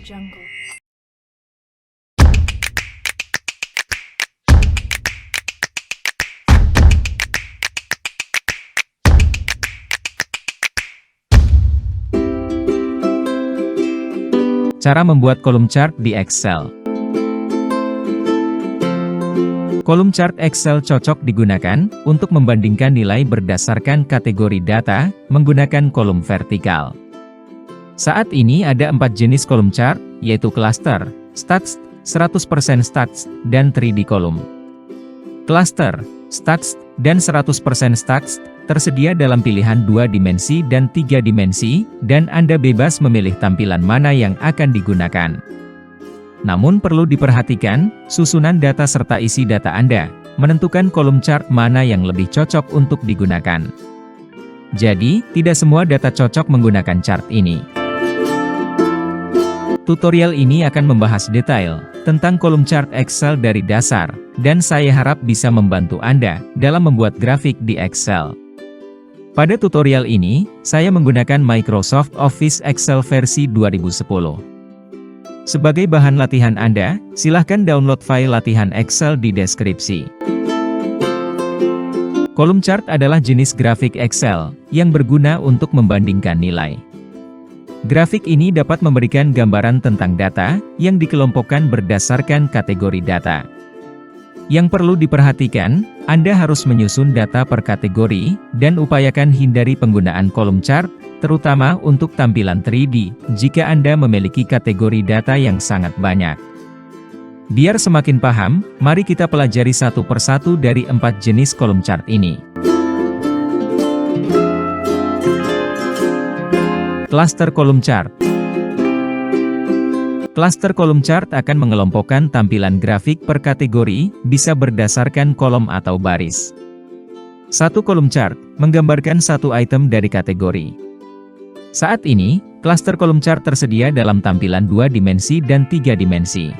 Jungle. Cara membuat kolom chart di Excel. Kolom chart Excel cocok digunakan untuk membandingkan nilai berdasarkan kategori data menggunakan kolom vertikal. Saat ini ada 4 jenis kolom chart, yaitu cluster, stats, 100% stats, dan 3D kolom. Cluster, stats, dan 100% stats tersedia dalam pilihan 2 dimensi dan 3 dimensi, dan Anda bebas memilih tampilan mana yang akan digunakan. Namun perlu diperhatikan, susunan data serta isi data Anda, menentukan kolom chart mana yang lebih cocok untuk digunakan. Jadi, tidak semua data cocok menggunakan chart ini. Tutorial ini akan membahas detail tentang kolom chart Excel dari dasar, dan saya harap bisa membantu Anda dalam membuat grafik di Excel. Pada tutorial ini, saya menggunakan Microsoft Office Excel versi 2010. Sebagai bahan latihan Anda, silahkan download file latihan Excel di deskripsi. Kolom chart adalah jenis grafik Excel yang berguna untuk membandingkan nilai. Grafik ini dapat memberikan gambaran tentang data yang dikelompokkan berdasarkan kategori data. Yang perlu diperhatikan, Anda harus menyusun data per kategori, dan upayakan hindari penggunaan kolom chart, terutama untuk tampilan 3D, jika Anda memiliki kategori data yang sangat banyak. Biar semakin paham, mari kita pelajari satu persatu dari 4 jenis kolom chart ini. Cluster kolom chart. Cluster kolom chart akan mengelompokkan tampilan grafik per kategori, bisa berdasarkan kolom atau baris. Satu kolom chart menggambarkan satu item dari kategori. Saat ini, cluster kolom chart tersedia dalam tampilan 2 dimensi dan 3 dimensi.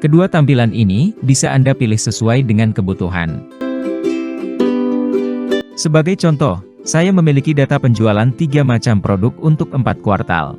Kedua tampilan ini bisa Anda pilih sesuai dengan kebutuhan. Sebagai contoh, saya memiliki data penjualan 3 macam produk untuk 4 kuartal.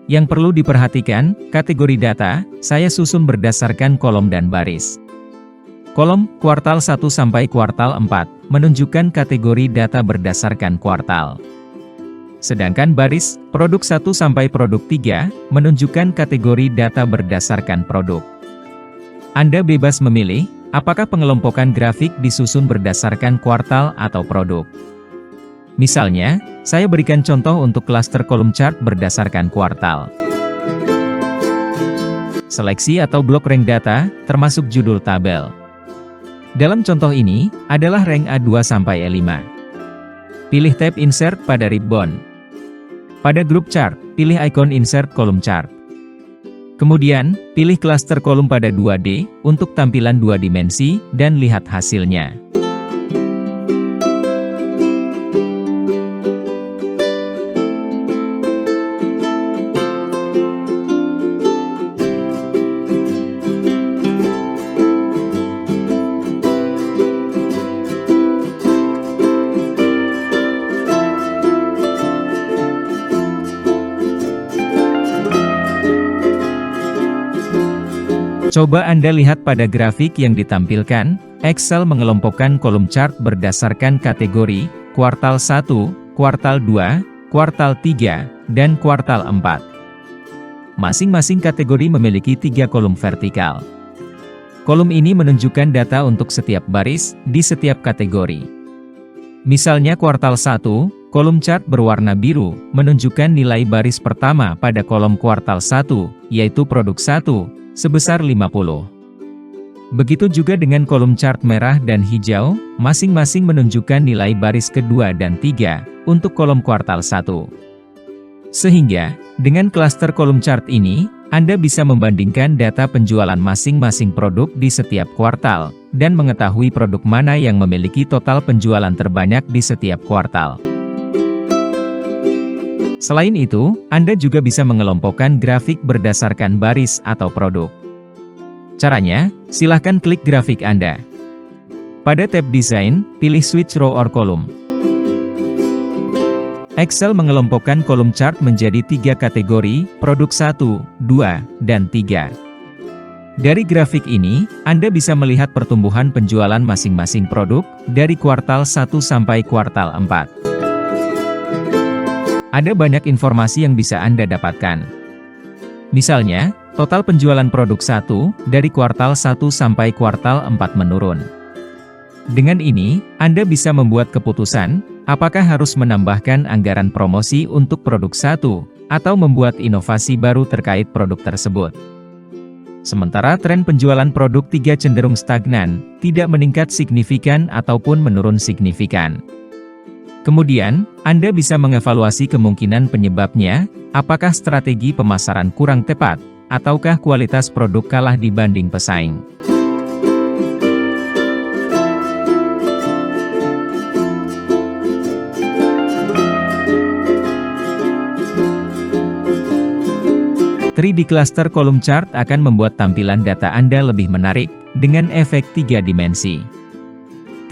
Yang perlu diperhatikan, kategori data, saya susun berdasarkan kolom dan baris. Kolom, kuartal 1 sampai kuartal 4, menunjukkan kategori data berdasarkan kuartal. Sedangkan baris, produk 1 sampai produk 3, menunjukkan kategori data berdasarkan produk. Anda bebas memilih, apakah pengelompokan grafik disusun berdasarkan kuartal atau produk. Misalnya, saya berikan contoh untuk cluster kolom chart berdasarkan kuartal. Seleksi atau blok rank data, termasuk judul tabel. Dalam contoh ini, adalah rank A2 sampai E5. Pilih tab Insert pada ribbon. Pada grup chart, pilih icon Insert kolom chart. Kemudian, pilih cluster kolom pada 2D, untuk tampilan 2 dimensi, dan lihat hasilnya. Coba Anda lihat pada grafik yang ditampilkan, Excel mengelompokkan kolom chart berdasarkan kategori, kuartal 1, kuartal 2, kuartal 3, dan kuartal 4. Masing-masing kategori memiliki 3 kolom vertikal. Kolom ini menunjukkan data untuk setiap baris, di setiap kategori. Misalnya kuartal 1, kolom chart berwarna biru, menunjukkan nilai baris pertama pada kolom kuartal 1, yaitu produk 1, sebesar 50. Begitu juga dengan kolom chart merah dan hijau, masing-masing menunjukkan nilai baris kedua dan 3, untuk kolom kuartal 1. Sehingga, dengan klaster kolom chart ini, Anda bisa membandingkan data penjualan masing-masing produk di setiap kuartal, dan mengetahui produk mana yang memiliki total penjualan terbanyak di setiap kuartal. Selain itu, Anda juga bisa mengelompokkan grafik berdasarkan baris atau produk. Caranya, silahkan klik grafik Anda. Pada tab Desain, pilih Switch Row or Column. Excel mengelompokkan kolom chart menjadi 3 kategori, produk 1, 2, dan 3. Dari grafik ini, Anda bisa melihat pertumbuhan penjualan masing-masing produk, dari kuartal 1 sampai kuartal 4. Ada banyak informasi yang bisa Anda dapatkan. Misalnya, total penjualan produk 1, dari kuartal 1 sampai kuartal 4 menurun. Dengan ini, Anda bisa membuat keputusan, apakah harus menambahkan anggaran promosi untuk produk 1, atau membuat inovasi baru terkait produk tersebut. Sementara tren penjualan produk 3 cenderung stagnan, tidak meningkat signifikan ataupun menurun signifikan. Kemudian, Anda bisa mengevaluasi kemungkinan penyebabnya, apakah strategi pemasaran kurang tepat, ataukah kualitas produk kalah dibanding pesaing. Di cluster kolom chart akan membuat tampilan data Anda lebih menarik, dengan efek 3 dimensi.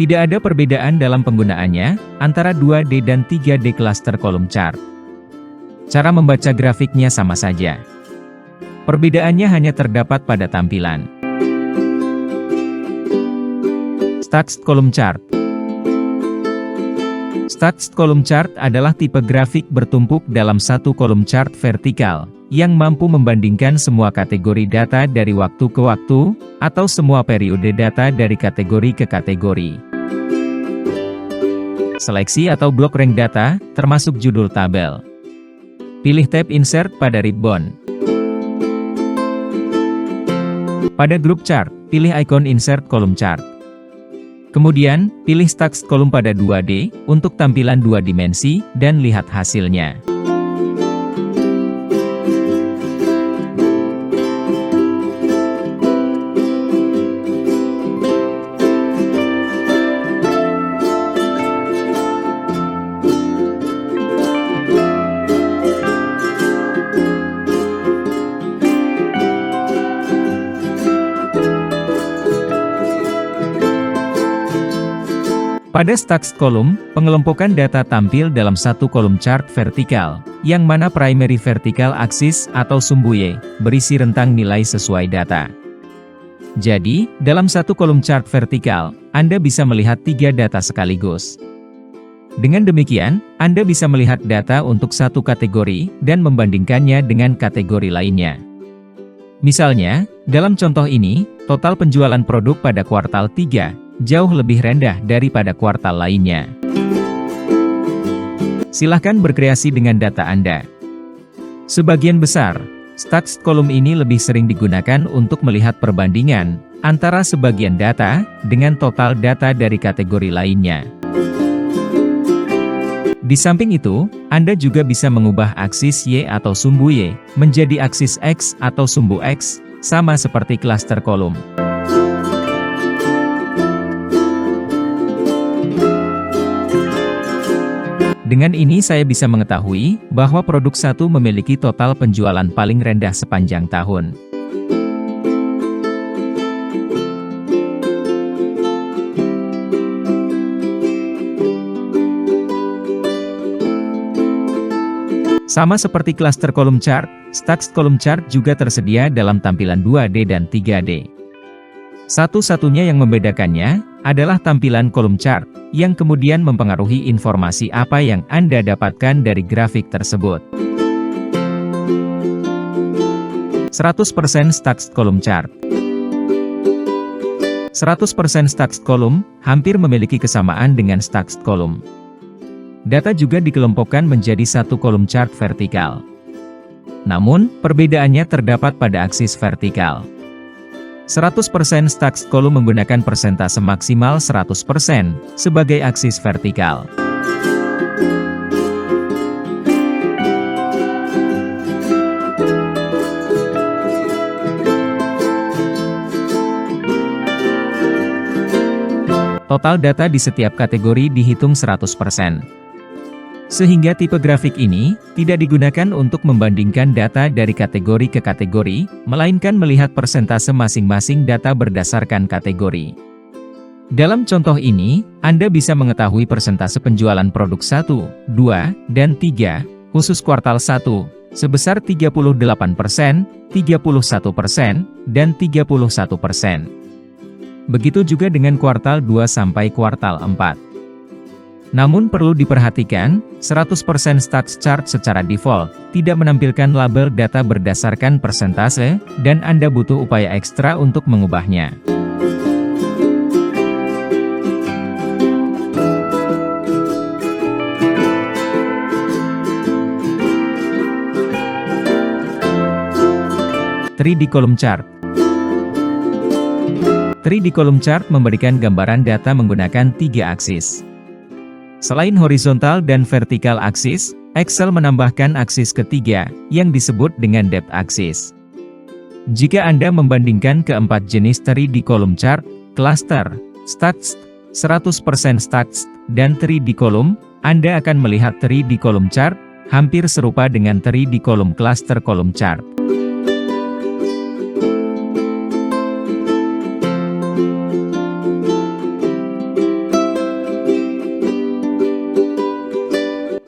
Tidak ada perbedaan dalam penggunaannya, antara 2D dan 3D cluster kolom chart. Cara membaca grafiknya sama saja. Perbedaannya hanya terdapat pada tampilan. Stacked kolom chart. Stacked kolom chart adalah tipe grafik bertumpuk dalam satu kolom chart vertikal, yang mampu membandingkan semua kategori data dari waktu ke waktu, atau semua periode data dari kategori ke kategori. Seleksi atau blok rank data, termasuk judul tabel. Pilih tab Insert pada ribbon. Pada grup chart, pilih ikon Insert Column Chart. Kemudian, pilih Stacked Column pada 2D, untuk tampilan 2 dimensi, dan lihat hasilnya. Pada Stacked Column, pengelompokan data tampil dalam satu kolom chart vertikal, yang mana primary vertical axis atau sumbu Y, berisi rentang nilai sesuai data. Jadi, dalam satu kolom chart vertikal, Anda bisa melihat 3 data sekaligus. Dengan demikian, Anda bisa melihat data untuk satu kategori, dan membandingkannya dengan kategori lainnya. Misalnya, dalam contoh ini, total penjualan produk pada kuartal 3, jauh lebih rendah daripada kuartal lainnya. Silahkan berkreasi dengan data Anda. Sebagian besar, Stacked Column ini lebih sering digunakan untuk melihat perbandingan antara sebagian data dengan total data dari kategori lainnya. Di samping itu, Anda juga bisa mengubah aksis Y atau sumbu Y menjadi aksis X atau sumbu X, sama seperti cluster kolom. Dengan ini saya bisa mengetahui bahwa produk 1 memiliki total penjualan paling rendah sepanjang tahun. Sama seperti cluster column chart, Stacked Column Chart juga tersedia dalam tampilan 2D dan 3D. Satu-satunya yang membedakannya adalah tampilan kolom chart, yang kemudian mempengaruhi informasi apa yang Anda dapatkan dari grafik tersebut. 100% Stacked Column Chart. 100% Stacked Column hampir memiliki kesamaan dengan Stacked Column. Data juga dikelompokkan menjadi satu kolom chart vertikal. Namun, perbedaannya terdapat pada aksis vertikal. 100% Stacked Column menggunakan persentase maksimal 100% sebagai aksis vertikal. Total data di setiap kategori dihitung 100%. Sehingga tipe grafik ini tidak digunakan untuk membandingkan data dari kategori ke kategori, melainkan melihat persentase masing-masing data berdasarkan kategori. Dalam contoh ini, Anda bisa mengetahui persentase penjualan produk 1, 2, dan 3, khusus kuartal 1, sebesar 38%, 31%, dan 31%. Begitu juga dengan kuartal 2 sampai kuartal 4. Namun perlu diperhatikan, 100% Stats Chart secara default, tidak menampilkan label data berdasarkan persentase, dan Anda butuh upaya ekstra untuk mengubahnya. Di kolom chart. 3D kolom chart memberikan gambaran data menggunakan 3 aksis. Selain horizontal dan vertikal aksis, Excel menambahkan aksis ketiga, yang disebut dengan depth axis. Jika Anda membandingkan keempat jenis 3D kolom chart, cluster, stats, 100% stats, dan 3D kolom, Anda akan melihat 3D kolom chart hampir serupa dengan 3D kolom cluster kolom chart.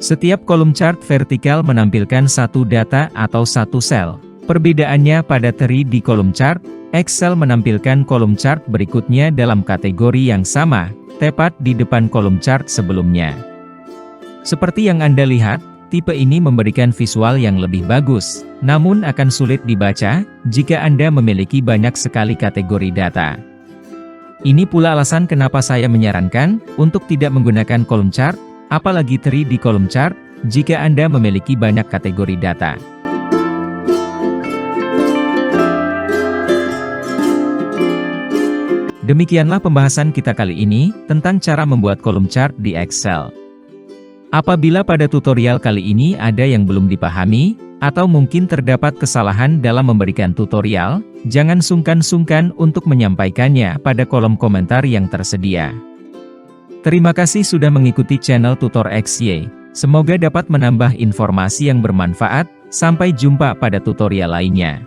Setiap kolom chart vertikal menampilkan satu data atau satu sel. Perbedaannya pada 3D kolom chart, Excel menampilkan kolom chart berikutnya dalam kategori yang sama, tepat di depan kolom chart sebelumnya. Seperti yang Anda lihat, tipe ini memberikan visual yang lebih bagus, namun akan sulit dibaca jika Anda memiliki banyak sekali kategori data. Ini pula alasan kenapa saya menyarankan untuk tidak menggunakan kolom chart, apalagi 3D kolom chart, jika Anda memiliki banyak kategori data. Demikianlah pembahasan kita kali ini, tentang cara membuat kolom chart di Excel. Apabila pada tutorial kali ini ada yang belum dipahami, atau mungkin terdapat kesalahan dalam memberikan tutorial, jangan sungkan-sungkan untuk menyampaikannya pada kolom komentar yang tersedia. Terima kasih sudah mengikuti channel Tutor XY. Semoga dapat menambah informasi yang bermanfaat. Sampai jumpa pada tutorial lainnya.